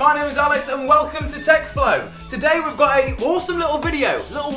my name is Alex and welcome to TechFlow. Today we've got an awesome little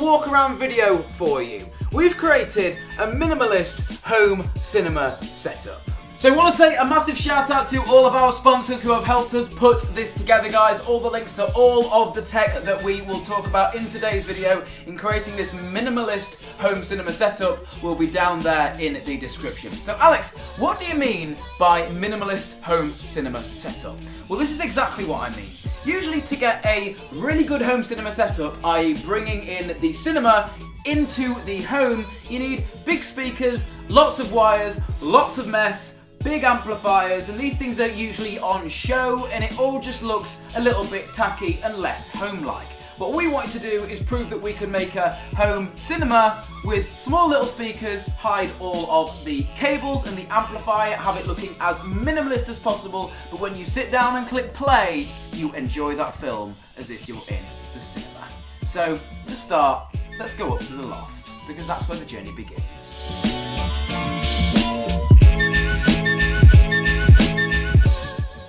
walk around video for you. We've created a minimalist home cinema setup. So I want to say a massive shout out to all of our sponsors who have helped us put this together, guys. All the links to all of the tech that we will talk about in today's video in creating this minimalist home cinema setup will be down there in the description. So Alex, what do you mean by minimalist home cinema setup? Well, this is exactly what I mean. Usually to get a really good home cinema setup, i.e. bringing in the cinema into the home, you need big speakers, lots of wires, lots of mess, big amplifiers, and these things are usually on show and it all just looks a little bit tacky and less home-like. What we wanted to do is prove that we can make a home cinema with small little speakers, hide all of the cables and the amplifier, have it looking as minimalist as possible, but when you sit down and click play, you enjoy that film as if you're in the cinema. So, to start, let's go up to the loft, because that's where the journey begins.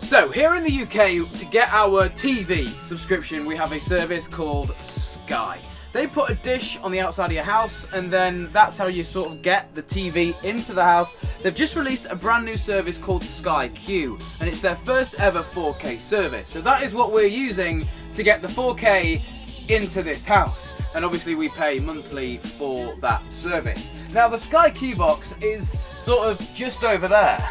So, here in the UK, to get our TV subscription, we have a service called Sky. They put a dish on the outside of your house, and then that's how you sort of get the TV into the house. They've just released a brand new service called Sky Q, and it's their first ever 4K service. So that is what we're using to get the 4K into this house. And obviously we pay monthly for that service. Now the Sky Q box is sort of just over there.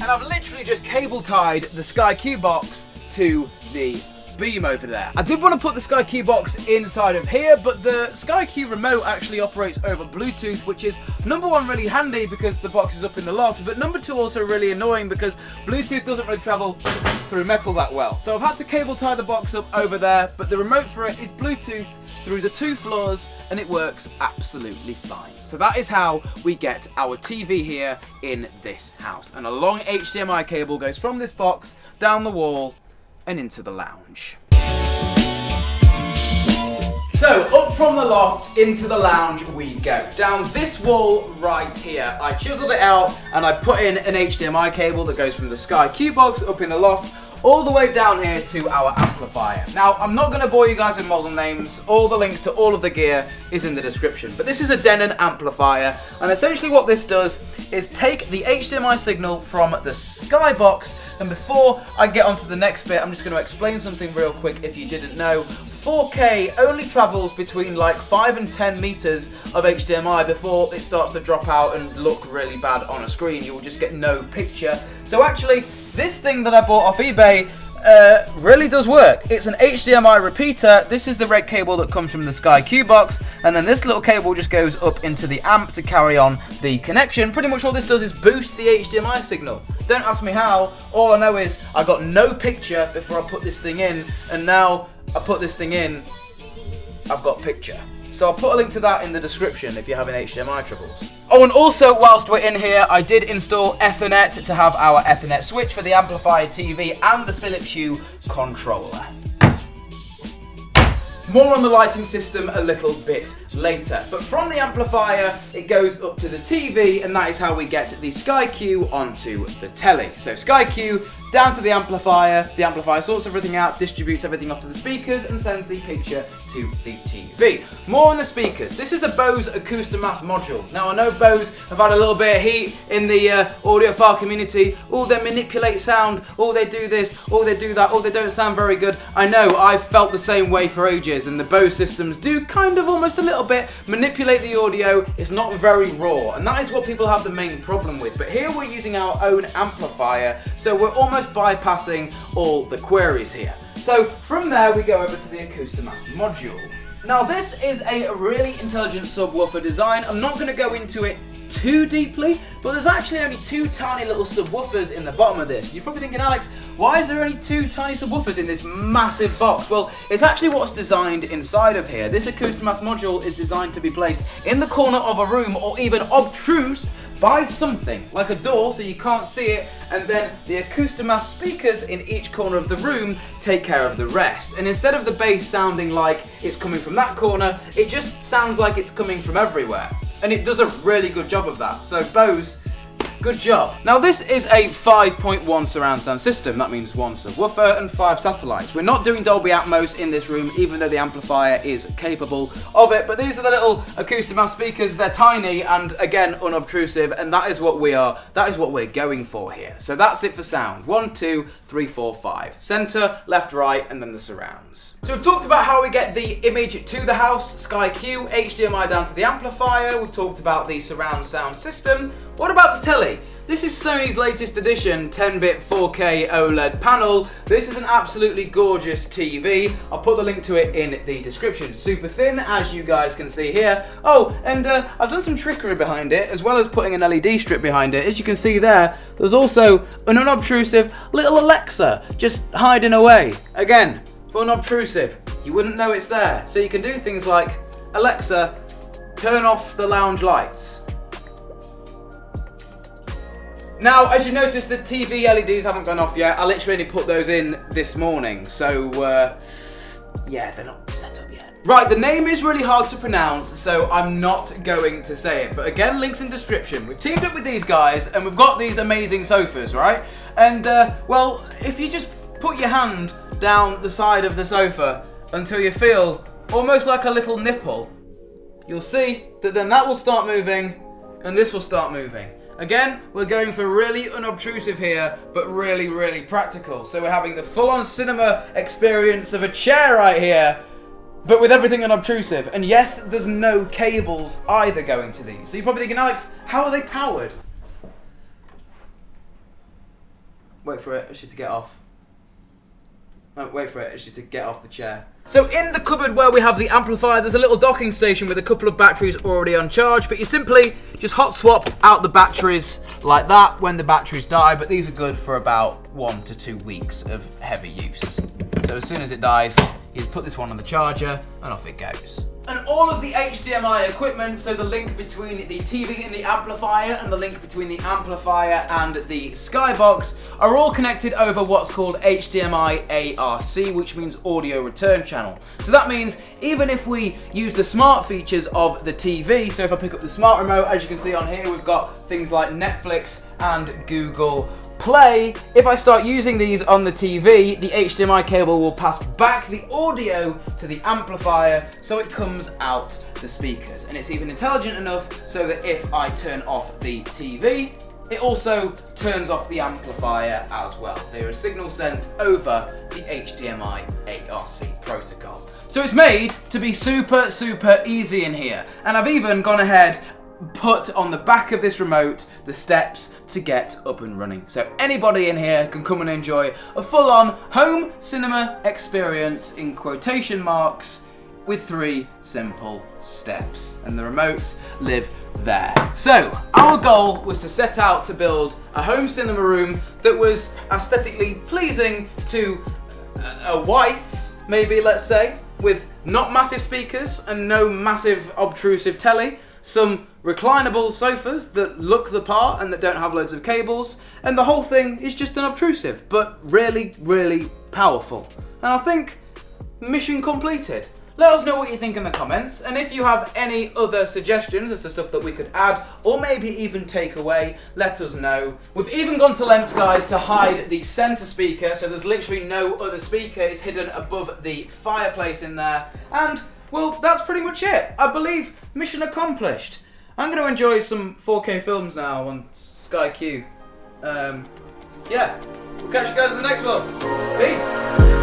And I've literally just cable tied the Sky Q box to the beam over there. I did want to put the Sky Q box inside of here, but the Sky Q remote actually operates over Bluetooth, which is number one really handy because the box is up in the loft, but number two also really annoying because Bluetooth doesn't really travel through metal that well. So I've had to cable tie the box up over there, but the remote for it is Bluetooth through the 2 floors and it works absolutely fine. So that is how we get our TV here in this house. And a long HDMI cable goes from this box down the wall and into the lounge. So, up from the loft into the lounge we go. Down this wall right here, I chiseled it out and I put in an HDMI cable that goes from the Sky Q box up in the loft all the way down here to our amplifier. Now, I'm not going to bore you guys with model names. All the links to all of the gear is in the description. But this is a Denon amplifier, and essentially what this does is take the HDMI signal from the Sky box, and before I get onto the next bit, I'm just going to explain something real quick if you didn't know. 4K only travels between like 5 and 10 meters of HDMI before it starts to drop out and look really bad on a screen. You will just get no picture. So actually, this thing that I bought off eBay really does work. It's an HDMI repeater. This is the red cable that comes from the Sky Q box, and then this little cable just goes up into the amp to carry on the connection. Pretty much all this does is boost the HDMI signal. Don't ask me how. All I know is I got no picture before I put this thing in, and now I put this thing in, I've got picture. So I'll put a link to that in the description if you're having HDMI troubles. Oh, and also, whilst we're in here, I did install Ethernet to have our Ethernet switch for the amplifier TV and the Philips Hue controller. More on the lighting system a little bit later. But from the amplifier, it goes up to the TV, and that is how we get the Sky Q onto the telly. So Sky Q down to the amplifier sorts everything out, distributes everything off to the speakers, and sends the picture to the TV. More on the speakers. This is a Bose Acoustimass module. Now I know Bose have had a little bit of heat in the audiophile community. Oh, they manipulate sound. Oh, they do this. Oh, they do that. Oh, they don't sound very good. I know, I've felt the same way for ages, and the Bose systems do kind of almost a little bit manipulate the audio. It's not very raw, and that is what people have the main problem with. But here we're using our own amplifier, so we're almost bypassing all the queries here. So from there we go over to the Acoustimass module. Now this is a really intelligent subwoofer design. I'm not going to go into it too deeply, but there's actually only 2 tiny little subwoofers in the bottom of this. You're probably thinking, Alex, why is there only 2 tiny subwoofers in this massive box? Well, it's actually what's designed inside of here. This Acoustimass module is designed to be placed in the corner of a room or even obtrused by something like a door so you can't see it, and then the Acoustimass speakers in each corner of the room take care of the rest. And instead of the bass sounding like it's coming from that corner, it just sounds like it's coming from everywhere. And it does a really good job of that. So Bose, good job. Now this is a 5.1 surround sound system. That means 1 subwoofer and 5 satellites. We're not doing Dolby Atmos in this room, even though the amplifier is capable of it. But these are the little acoustic mass speakers. They're tiny and again unobtrusive, and that is what we're going for here. So that's it for sound. 1, 2, 3, 4, 5. Center, left, right, and then the surrounds. So we've talked about how we get the image to the house, Sky Q, HDMI down to the amplifier. We've talked about the surround sound system. What about the telly? This is Sony's latest edition 10-bit 4K OLED panel. This is an absolutely gorgeous TV. I'll put the link to it in the description. Super thin, as you guys can see here. Oh, and I've done some trickery behind it, as well as putting an LED strip behind it. As you can see there, there's also an unobtrusive little Alexa just hiding away. Again, unobtrusive. You wouldn't know it's there. So you can do things like, Alexa, turn off the lounge lights. Now, as you notice, the TV LEDs haven't gone off yet. I literally only put those in this morning, so yeah, they're not set up yet. Right, the name is really hard to pronounce, so I'm not going to say it. But again, links in description. We've teamed up with these guys, and we've got these amazing sofas, right? And, well, if you just put your hand down the side of the sofa until you feel almost like a little nipple, you'll see that then that will start moving, and this will start moving. Again, we're going for really unobtrusive here, but really, really practical. So we're having the full-on cinema experience of a chair right here, but with everything unobtrusive. And yes, there's no cables either going to these. So you're probably thinking, Alex, how are they powered? Wait for it, actually, to get off. Oh, wait for it, actually, to get off the chair. So in the cupboard where we have the amplifier, there's a little docking station with a couple of batteries already on charge, but you simply just hot swap out the batteries like that when the batteries die, but these are good for about 1 to 2 weeks of heavy use. So as soon as it dies, you just put this one on the charger and off it goes. And all of the HDMI equipment, so the link between the TV and the amplifier and the link between the amplifier and the Skybox, are all connected over what's called HDMI ARC, which means audio return channel. So that means even if we use the smart features of the TV, so if I pick up the smart remote, as you can see on here, we've got things like Netflix and Google Play. If I start using these on the TV, the HDMI cable will pass back the audio to the amplifier so it comes out the speakers. And it's even intelligent enough so that if I turn off the TV, it also turns off the amplifier as well. There is signal sent over the HDMI ARC protocol. So it's made to be super, super easy in here. And I've even gone ahead put on the back of this remote the steps to get up and running. So anybody in here can come and enjoy a full-on home cinema experience in quotation marks with 3 simple steps. And the remotes live there. So our goal was to set out to build a home cinema room that was aesthetically pleasing to a wife, maybe, let's say, with not massive speakers and no massive obtrusive telly, some reclinable sofas that look the part and that don't have loads of cables, and the whole thing is just unobtrusive, but really, really powerful. And I think mission completed. Let us know what you think in the comments, and if you have any other suggestions as to stuff that we could add, or maybe even take away, let us know. We've even gone to lengths, guys, to hide the centre speaker, so there's literally no other speaker. It's hidden above the fireplace in there, and well, that's pretty much it. I believe mission accomplished. I'm going to enjoy some 4K films now on Sky Q. Yeah, we'll catch you guys in the next one. Peace.